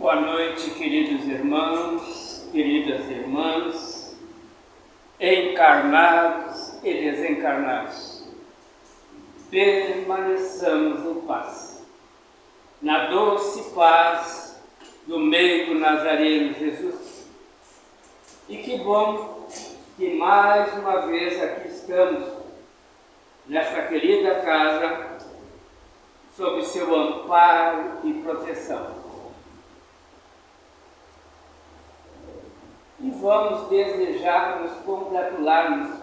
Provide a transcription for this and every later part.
Boa noite, queridos irmãos, queridas irmãs, encarnados e desencarnados. Permaneçamos em paz, na doce paz do meigo Nazareno Jesus. E que bom que mais uma vez aqui estamos, nesta querida casa, sob seu amparo e proteção. E vamos desejar nos congratularmos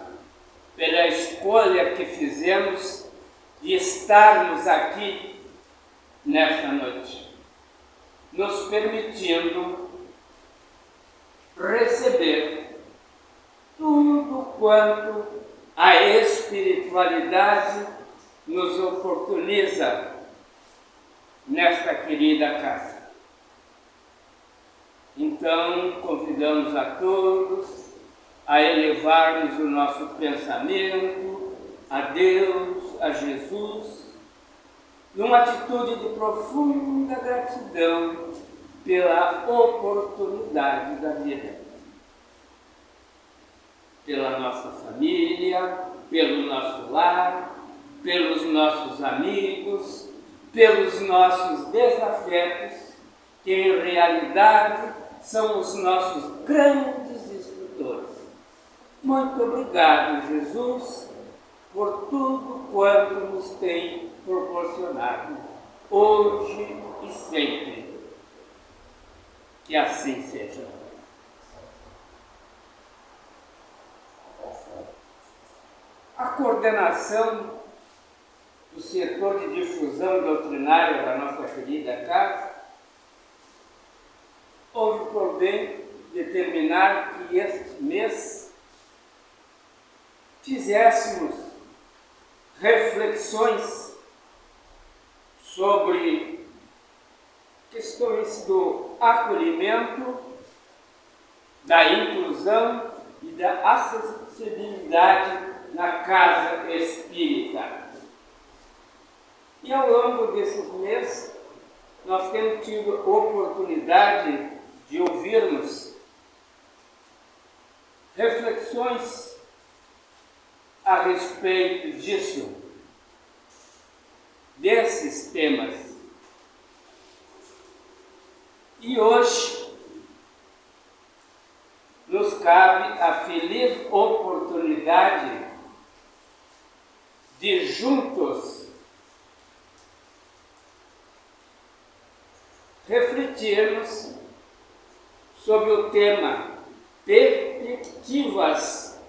pela escolha que fizemos de estarmos aqui nesta noite, nos permitindo receber tudo quanto a espiritualidade nos oportuniza nesta querida casa. Então, convidamos a todos a elevarmos o nosso pensamento a Deus, a Jesus, numa atitude de profunda gratidão pela oportunidade da vida, pela nossa família, pelo nosso lar, pelos nossos amigos, pelos nossos desafetos, que em realidade são os nossos grandes instrutores. Muito obrigado, Jesus, por tudo quanto nos tem proporcionado, hoje e sempre. Que assim seja. A coordenação do setor de difusão doutrinária da nossa querida casa houve por bem determinar que este mês fizéssemos reflexões sobre questões do acolhimento, da inclusão e da acessibilidade na casa espírita. E ao longo desses meses, nós temos tido oportunidade de ouvirmos reflexões a respeito disso, desses temas. E hoje nos cabe a feliz oportunidade de juntos refletirmos sobre o tema perspectivas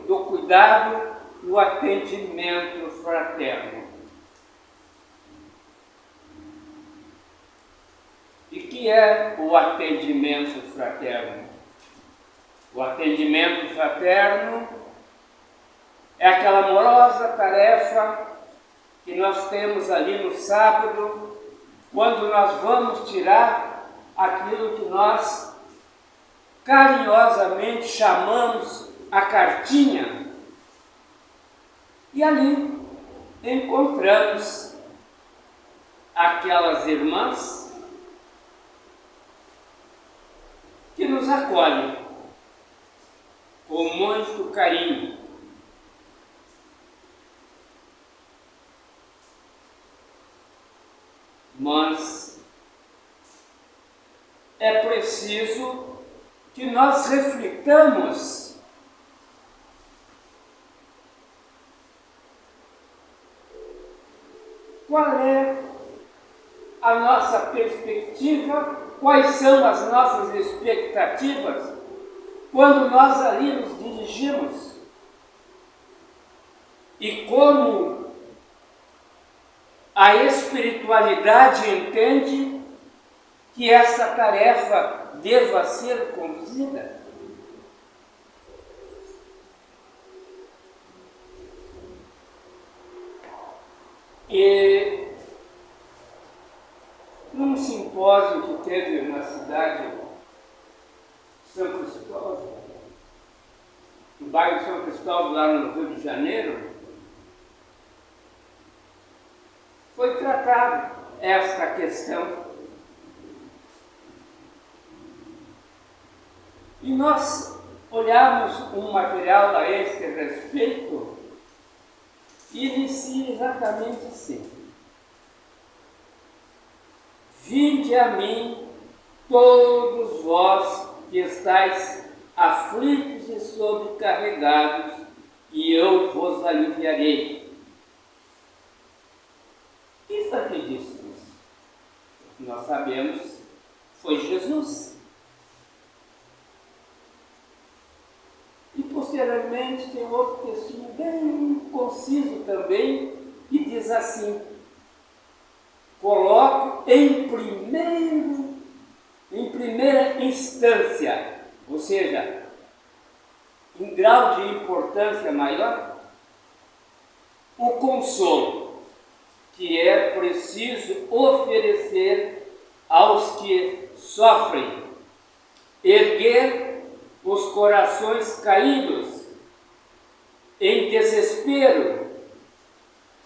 do cuidado no atendimento fraterno. E que é o atendimento fraterno? O atendimento fraterno é aquela amorosa tarefa que nós temos ali no sábado, quando nós vamos tirar aquilo que nós carinhosamente chamamos a cartinha. E ali encontramos aquelas irmãs que nos acolhem com muito carinho. Mas é preciso que nós reflitamos qual é a nossa perspectiva, quais são as nossas expectativas quando nós ali nos dirigimos e como a espiritualidade entende que essa tarefa deva ser conduzida. E num simpósio que teve na cidade de São Cristóvão, no bairro de São Cristóvão, lá no Rio de Janeiro, foi tratado esta questão E nós olhamos um material a este respeito e inicia exatamente assim: vinde a mim todos vós que estáis aflitos e sobrecarregados, e eu vos aliviarei. Quem foi que disse isso? Nós sabemos, foi Jesus. E posteriormente tem outro textinho bem conciso também, que diz assim: coloco em primeira instância, ou seja, em grau de importância maior, o consolo que é preciso oferecer aos que sofrem, erguer os corações caídos em desespero,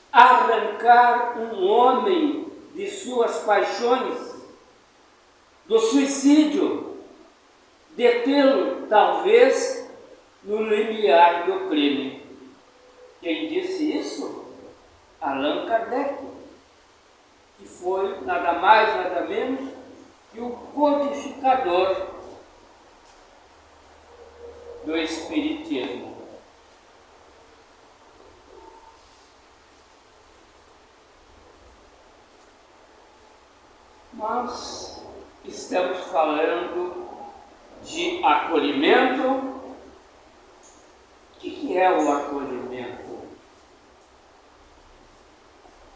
arrancar um homem de suas paixões, do suicídio, detê-lo talvez no limiar do crime. Quem disse isso? Allan Kardec, que foi nada mais, nada menos que o codificador do Espiritismo. Nós estamos falando de acolhimento. O que é o acolhimento?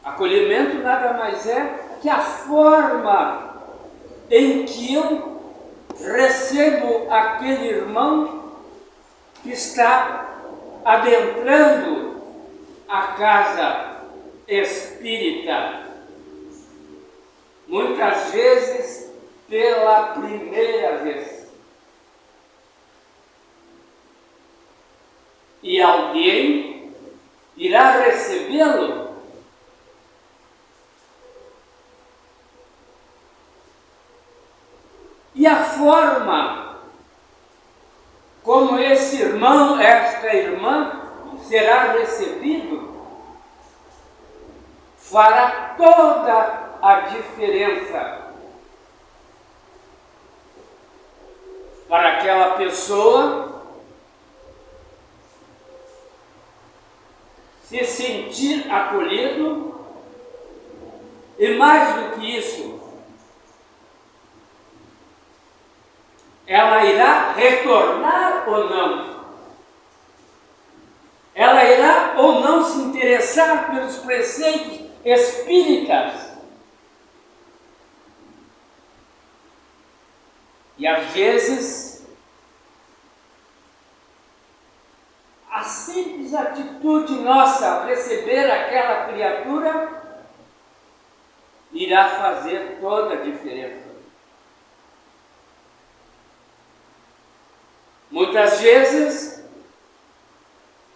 Acolhimento nada mais é que a forma em que eu recebo aquele irmão que está adentrando a casa espírita, muitas vezes pela primeira vez. E alguém irá recebê-lo e a forma como esse irmão, esta irmã será recebido fará toda a diferença para aquela pessoa se sentir acolhido e, mais do que isso, ela irá retornar ou não? Ela irá ou não se interessar pelos preceitos espíritas? E às vezes, a simples atitude nossa ao receber aquela criatura irá fazer toda a diferença. Muitas vezes,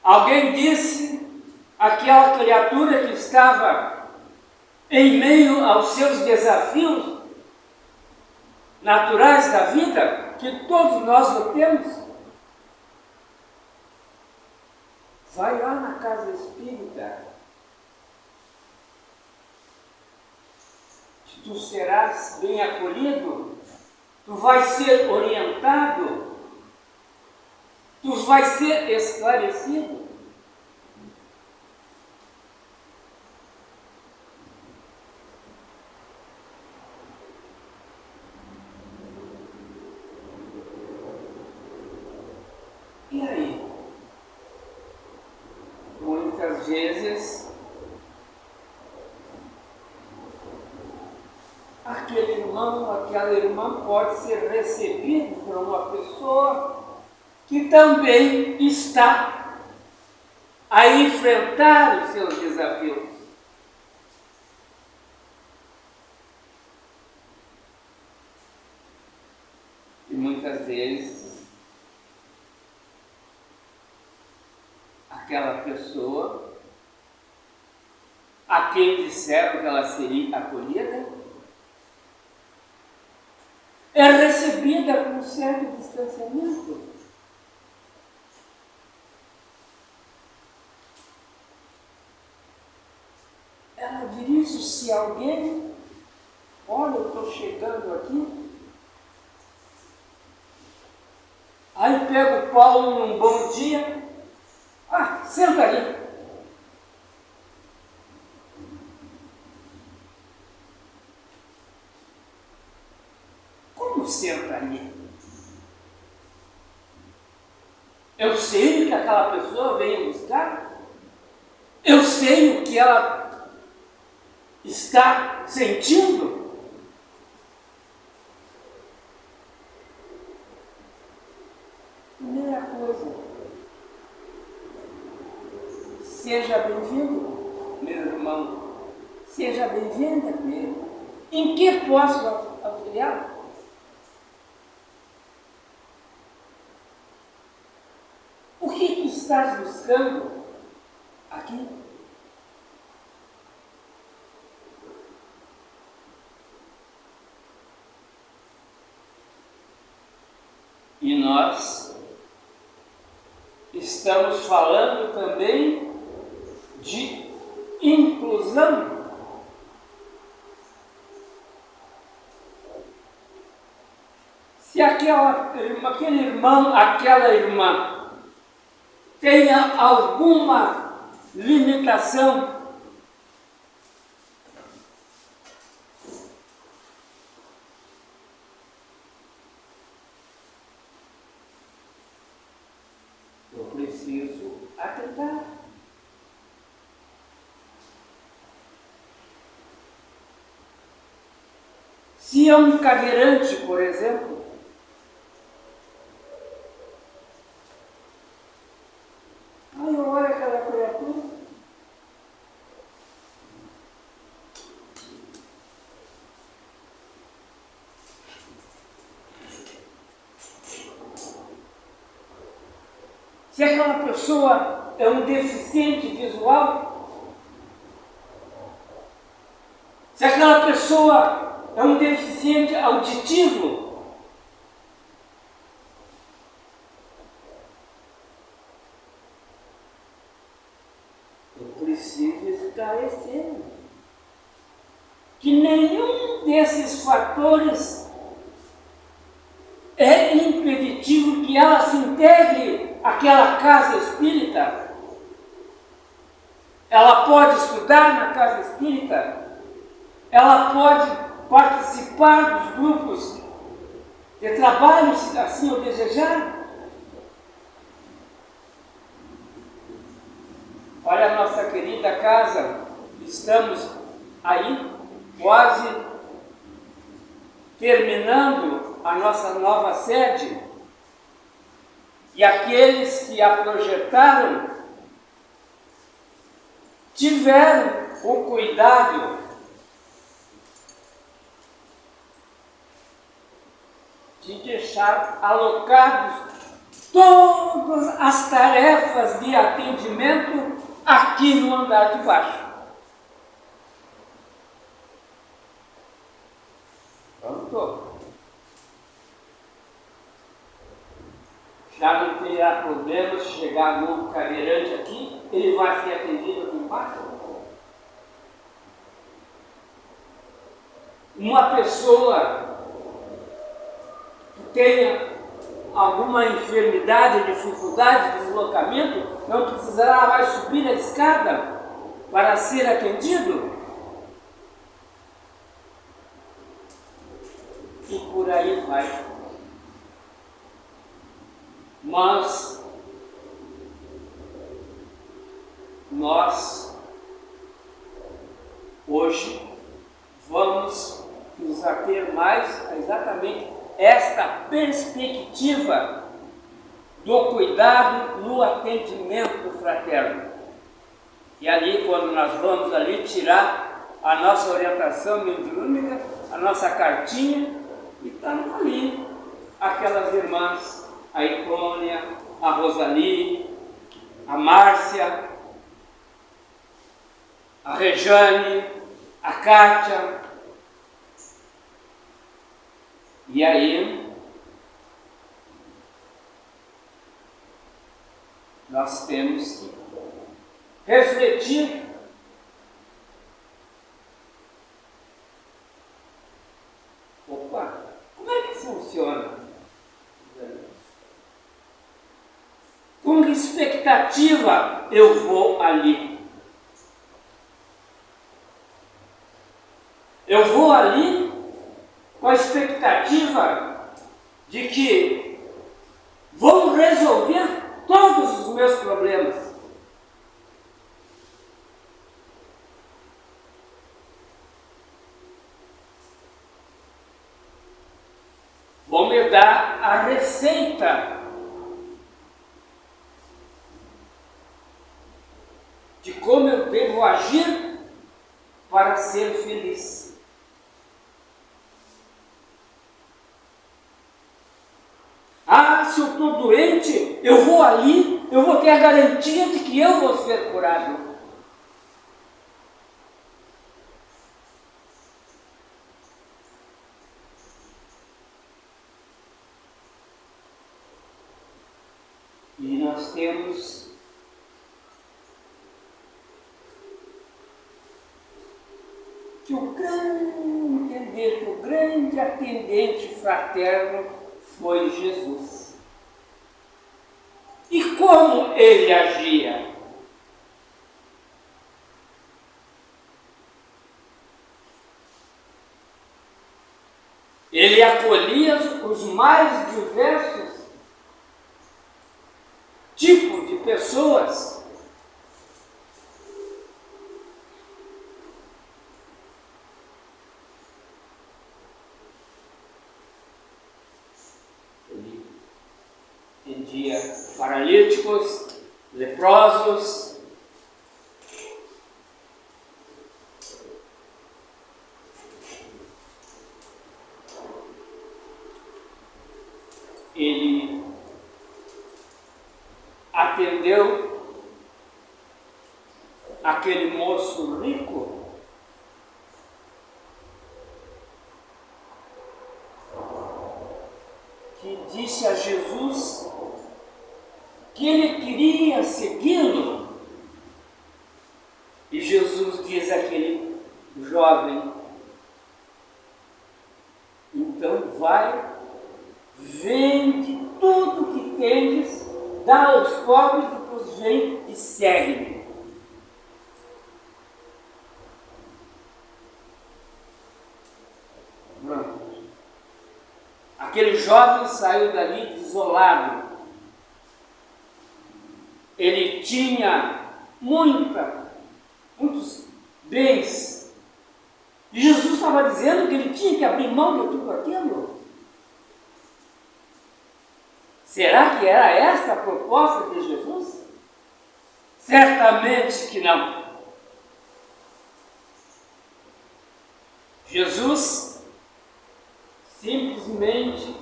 alguém disse àquela criatura que estava em meio aos seus desafios naturais da vida, que todos nós o temos: vai lá na casa espírita, que tu serás bem acolhido, tu vais ser orientado, tu vais ser esclarecido. E aí? Muitas vezes, aquele irmão, aquela irmã pode ser recebido por uma pessoa que também está a enfrentar os seus desafios. E muitas vezes, aquela pessoa a quem disseram que ela seria acolhida, é recebida com um certo distanciamento. Ela dirige-se a alguém, olha, eu estou chegando aqui. Aí pega o Paulo num bom dia, senta ali. Como senta ali? Eu sei o que aquela pessoa veio buscar, eu sei o que ela está sentindo. Primeira coisa, seja bem-vindo, meu irmão, seja bem-vinda, meu irmão. Em que posso auxiliar? O que tu estás buscando aqui? E nós estamos falando também de inclusão. Se aquele irmão, aquela irmã tenha alguma limitação, eu preciso atentar. Se é um cadeirante, por exemplo, eu olho aquela criatura, se aquela pessoa é um deficiente visual, se aquela pessoa é um deficiente auditivo, eu preciso esclarecer que nenhum desses fatores é impeditivo que ela se integre àquela casa espírita. Ela pode estudar na casa espírita, ela pode participar dos grupos de trabalho, se assim o desejar. Olha a nossa querida casa, estamos aí quase terminando a nossa nova sede, e aqueles que a projetaram tiveram o cuidado de deixar alocados todas as tarefas de atendimento aqui no andar de baixo. Pronto. Já não terá problema se chegar no cadeirante aqui, ele vai ser atendido aqui embaixo. Uma pessoa que tenha alguma enfermidade, dificuldade de deslocamento, não precisará mais subir a escada para ser atendido. E por aí vai. Mas nós hoje vamos nos ater mais a exatamente esta perspectiva do cuidado no atendimento fraterno. E ali, quando nós vamos ali tirar a nossa orientação mediúnica, a nossa cartinha, e estamos ali aquelas irmãs, a Icônia, a Rosali, a Márcia, a Rejane, a Kátia, E aí, nós temos que refletir como é que funciona? Com que expectativa eu vou ali? Eu vou ali com a expectativa de que vou resolver todos os meus problemas. Vão me dar a receita de como eu devo agir para ser feliz. Ah, se eu estou doente, eu vou ali, eu vou ter a garantia de que eu vou ser curado. E nós temos que o grande atendente fraterno foi Jesus. E como ele agia? Ele acolhia os mais diversos tipos de pessoas. Ele atendia paralíticos, leprosos, ele atendeu aquele moço rico que disse a Jesus que ele queria segui-lo. E Jesus diz àquele jovem: então vai, vende tudo que tens, dá aos pobres e depois vem e segue-me. Pronto. Aquele jovem saiu dali desolado. Ele tinha muitos bens. E Jesus estava dizendo que ele tinha que abrir mão de tudo aquilo. Será que era esta a proposta de Jesus? Certamente que não. Jesus simplesmente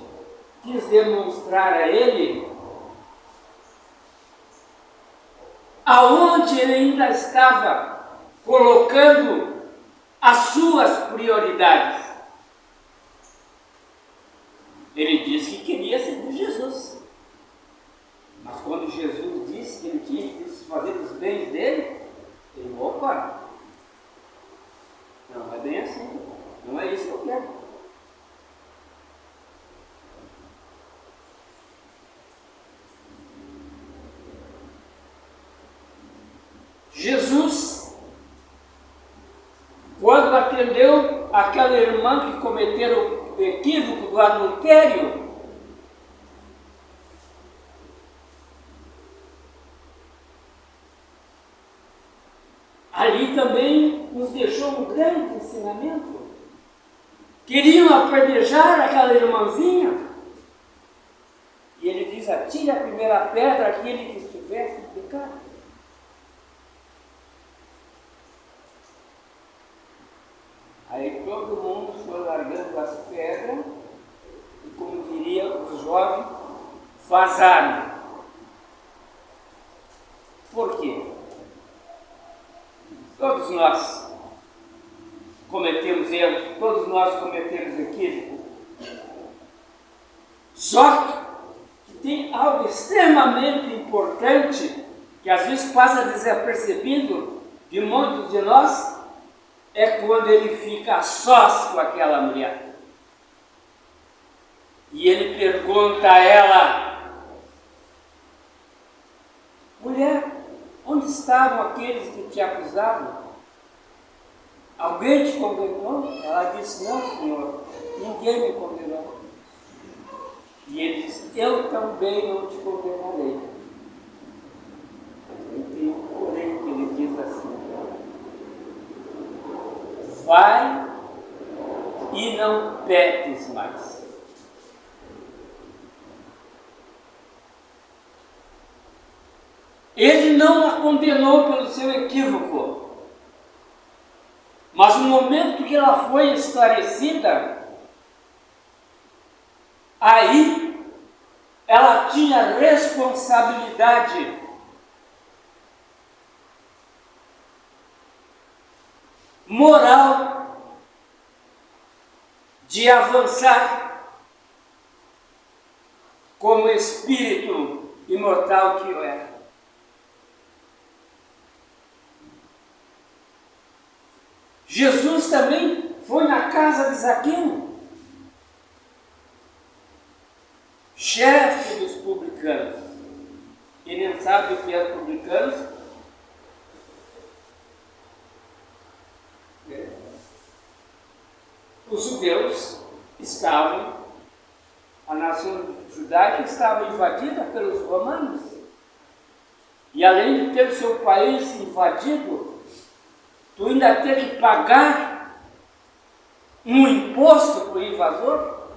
quis demonstrar a ele aonde ele ainda estava colocando as suas prioridades. Ele disse que queria seguir Jesus. Mas quando Jesus disse que ele tinha que se fazer dos bens dele, ele, opa, não é bem assim, não é isso que eu quero. Jesus, quando atendeu aquela irmã que cometeu o equívoco do adultério, ali também nos deixou um grande ensinamento. Queriam apedrejar aquela irmãzinha, e ele diz: atire a primeira pedra aquele que estivesse em pecado. Aí todo mundo foi largando as pedras e, como diria os jovens, vazaram. Por quê? Todos nós cometemos erros, todos nós cometemos equívoco. Só que tem algo extremamente importante que às vezes passa desapercebido de muitos de nós, é quando ele fica a sós com aquela mulher. E ele pergunta a ela: mulher, onde estavam aqueles que te acusavam? Alguém te condenou? Ela disse: não, Senhor, ninguém me condenou. E ele disse: eu também não te condenarei. E tem um porém que ele diz assim: vai e não peques mais. Ele não a condenou pelo seu equívoco. Mas no momento que ela foi esclarecida, aí ela tinha responsabilidade moral de avançar como espírito imortal que eu era. Jesus também foi na casa de Zaqueu, chefe dos publicanos. Quem não sabe o que é os publicanos? Os judeus estavam, a nação judaica estava invadida pelos romanos. E além de ter seu país invadido, tu ainda tem que pagar um imposto para o invasor?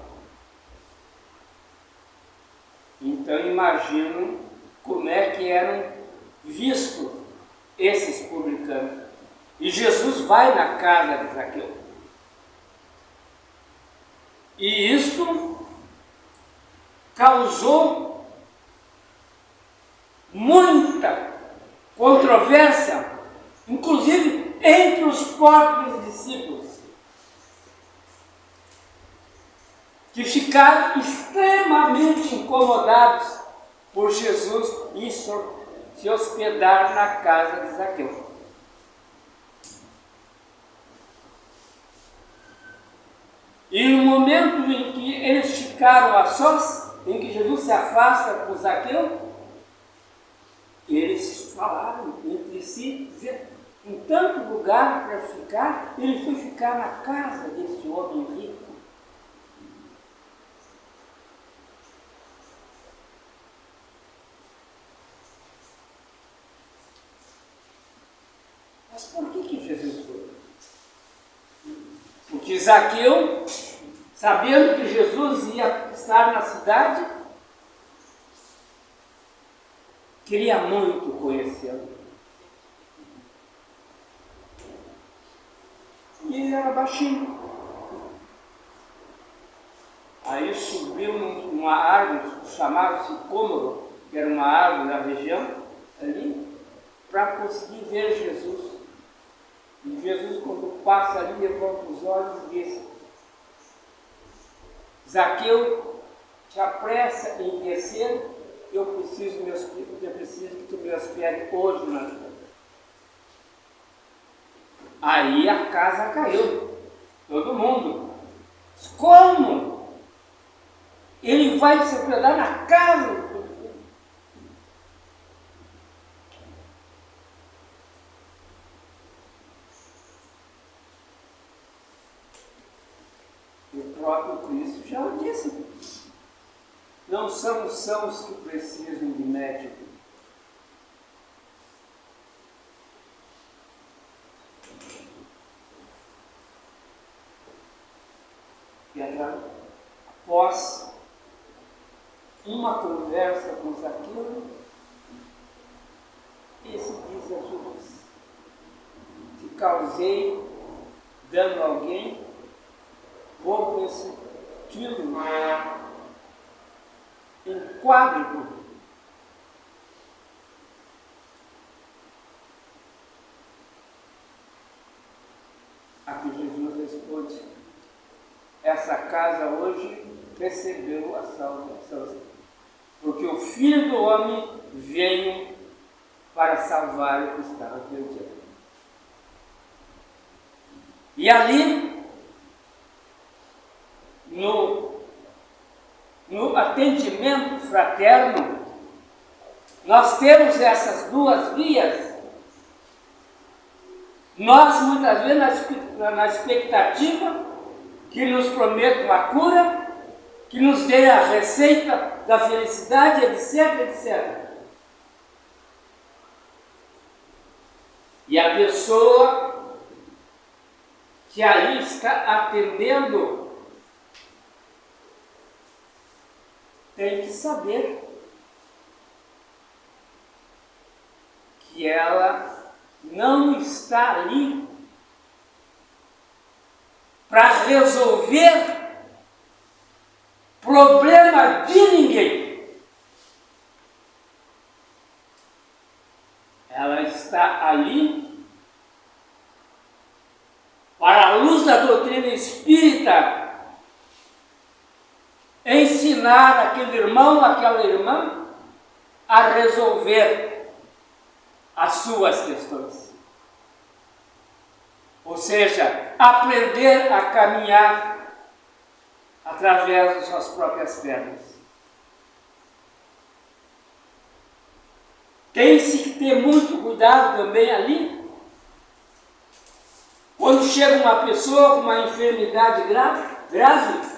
Então imagino como é que eram vistos esses publicanos. E Jesus vai na casa de Zaqueu. E isto causou muita controvérsia, inclusive entre os próprios discípulos, que ficaram extremamente incomodados por Jesus e se hospedar na casa de Zaqueu. E no momento em que eles ficaram a sós, em que Jesus se afasta com Zaqueu, eles falaram entre si, em tanto lugar para ficar, ele foi ficar na casa desse homem rico. Mas por que Jesus foi? Porque Zaqueu, sabendo que Jesus ia estar na cidade, queria muito conhecê-lo. E ele era baixinho. Aí subiu numa árvore chamada sicômoro, que era uma árvore da região, ali, para conseguir ver Jesus. E Jesus, quando passa ali, levanta os olhos e diz: Zaqueu, te apressa em descer, eu preciso que tu me hospede hoje na cidade. Aí a casa caiu, todo mundo. Como? Ele vai se hospedar na casa? O próprio Cristo já o disse. Não são os sãos que precisam de médico. E após uma conversa com Zaqueu, esse diz a Jesus: te causei dano a alguém, vou restituí-lo em quádruplo. A que Jesus responde: essa casa hoje recebeu a salvação. Porque o Filho do Homem veio para salvar o que estava perdido. E ali, no atendimento fraterno, nós temos essas duas vias. Nós, muitas vezes, na expectativa que nos prometam a cura, que nos dê a receita da felicidade, etc, etc. E a pessoa que ali está atendendo tem que saber que ela não está ali para resolver problema de ninguém. Ela está ali para a luz da doutrina espírita ensinar aquele irmão, aquela irmã a resolver as suas questões. Ou seja, aprender a caminhar através das suas próprias pernas. Tem-se que ter muito cuidado também ali, quando chega uma pessoa com uma enfermidade grave,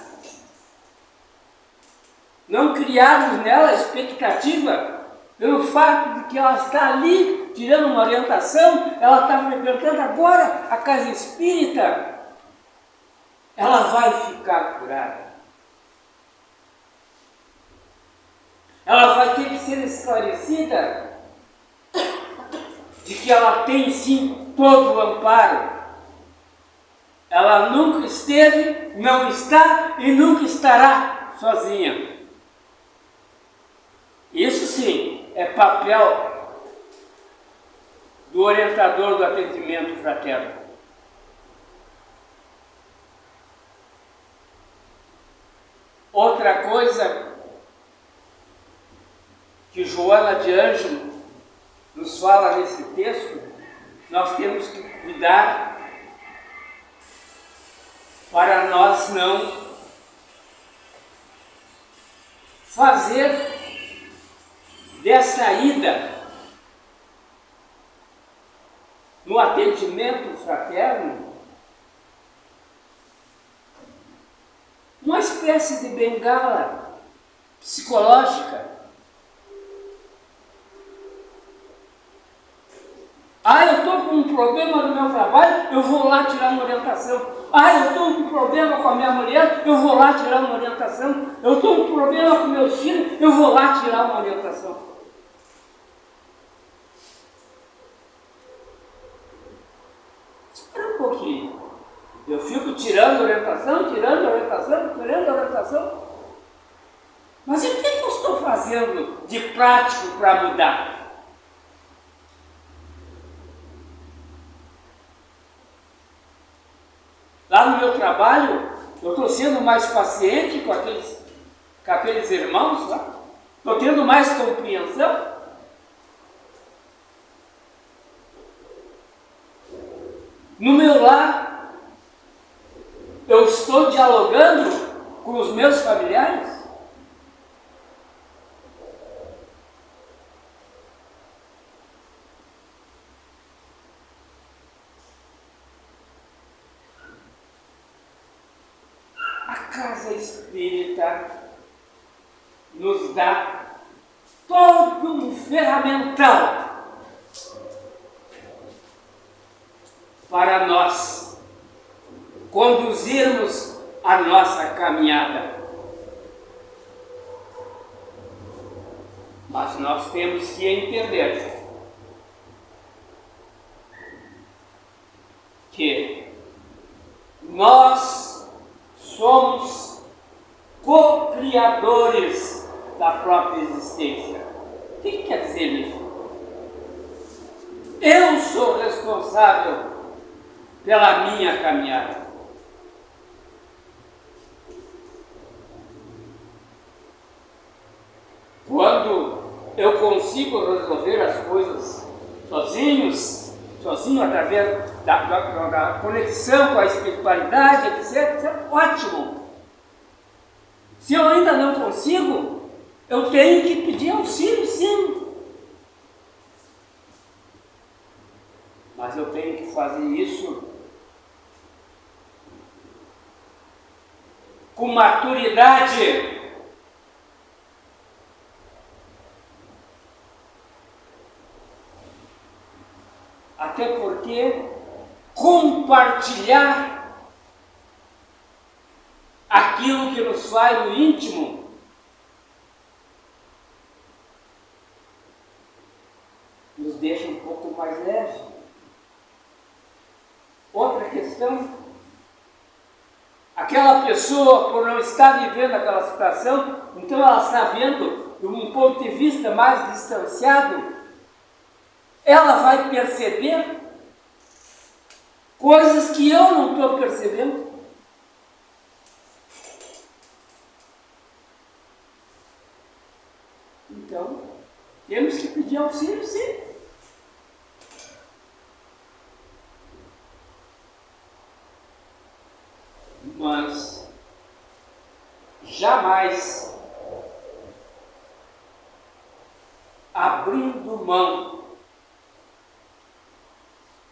não criarmos nela expectativa pelo fato de que ela está ali tirando uma orientação, ela está frequentando agora a casa espírita, ela vai ficar curada. Ela vai ter que ser esclarecida de que ela tem sim todo o amparo. Ela nunca esteve, não está e nunca estará sozinha. Isso sim é papel do orientador do atendimento fraterno. Outra coisa que Joana de Ângelo nos fala nesse texto, nós temos que cuidar para nós não fazer dessa ida no atendimento fraterno uma espécie de bengala psicológica. Eu estou com um problema no meu trabalho, eu vou lá tirar uma orientação. Eu estou com um problema com a minha mulher, eu vou lá tirar uma orientação. Eu estou com um problema com meus filhos, eu vou lá tirar uma orientação. Espera um pouquinho. Eu fico tirando orientação. Mas e o que eu estou fazendo de prático para mudar? Lá no meu trabalho, eu estou sendo mais paciente com aqueles irmãos lá? Estou tendo mais compreensão? No meu lar, eu estou dialogando com os meus familiares? A casa espírita nos dá todo um ferramental para nós conduzirmos a nossa caminhada. Mas nós temos que entender que nós somos co-criadores da própria existência. O que quer dizer isso? Eu sou responsável pela minha caminhada. eu consigo resolver as coisas sozinho através da conexão com a espiritualidade, etc. Ótimo. Se eu ainda não consigo, eu tenho que pedir auxílio, sim. Mas eu tenho que fazer isso com maturidade. Até porque compartilhar aquilo que nos faz no íntimo nos deixa um pouco mais leve. Outra questão, aquela pessoa, por não estar vivendo aquela situação, então ela está vendo de um ponto de vista mais distanciado, ela vai perceber coisas que eu não estou percebendo. Então, temos que pedir auxílio, sim. Mas jamais abrindo mão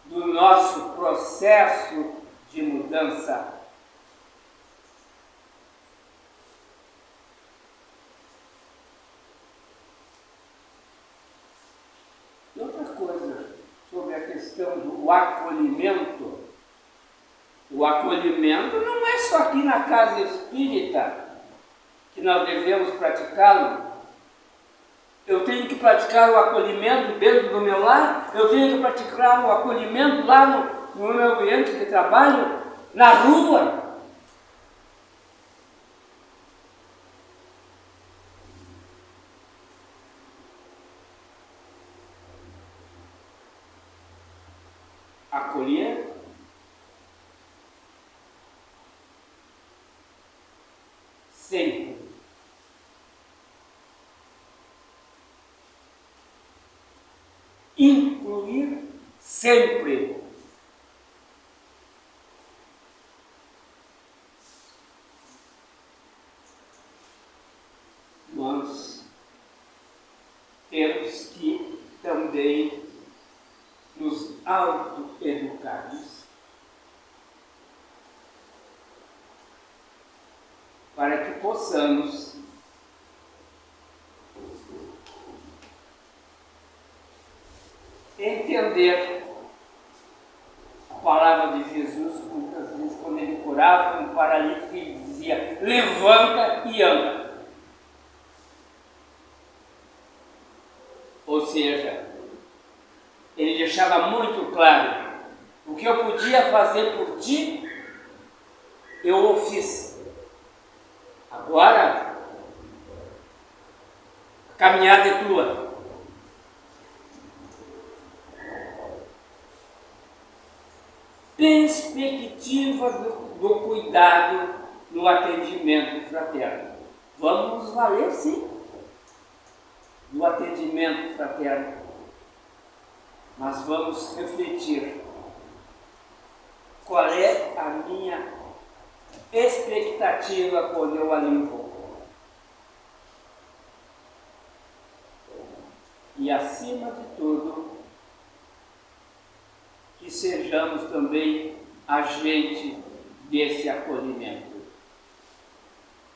do nosso processo de mudança. E outra coisa sobre a questão do acolhimento. O acolhimento não é só aqui na casa espírita que nós devemos praticá-lo. Eu tenho que praticar o acolhimento dentro do meu lar, eu tenho que praticar o acolhimento lá no meu ambiente de trabalho, na rua. Acolher sempre. Incluir sempre. Nós temos que também nos autoeducarmos para que possamos entender a palavra de Jesus, muitas vezes quando ele curava um paralítico, ele dizia: levanta e anda. Ou seja, ele deixava muito claro: o que eu podia fazer por ti, eu o fiz. Agora, a caminhada é tua. Perspectiva do cuidado no atendimento fraterno. Vamos nos valer, sim, do atendimento fraterno, mas vamos refletir qual é a minha expectativa quando eu ali vou. E acima de tudo, que sejamos também agente desse acolhimento.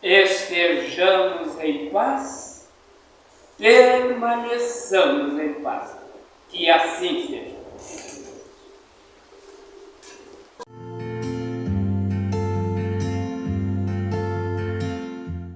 Estejamos em paz, permaneçamos em paz. Que assim seja.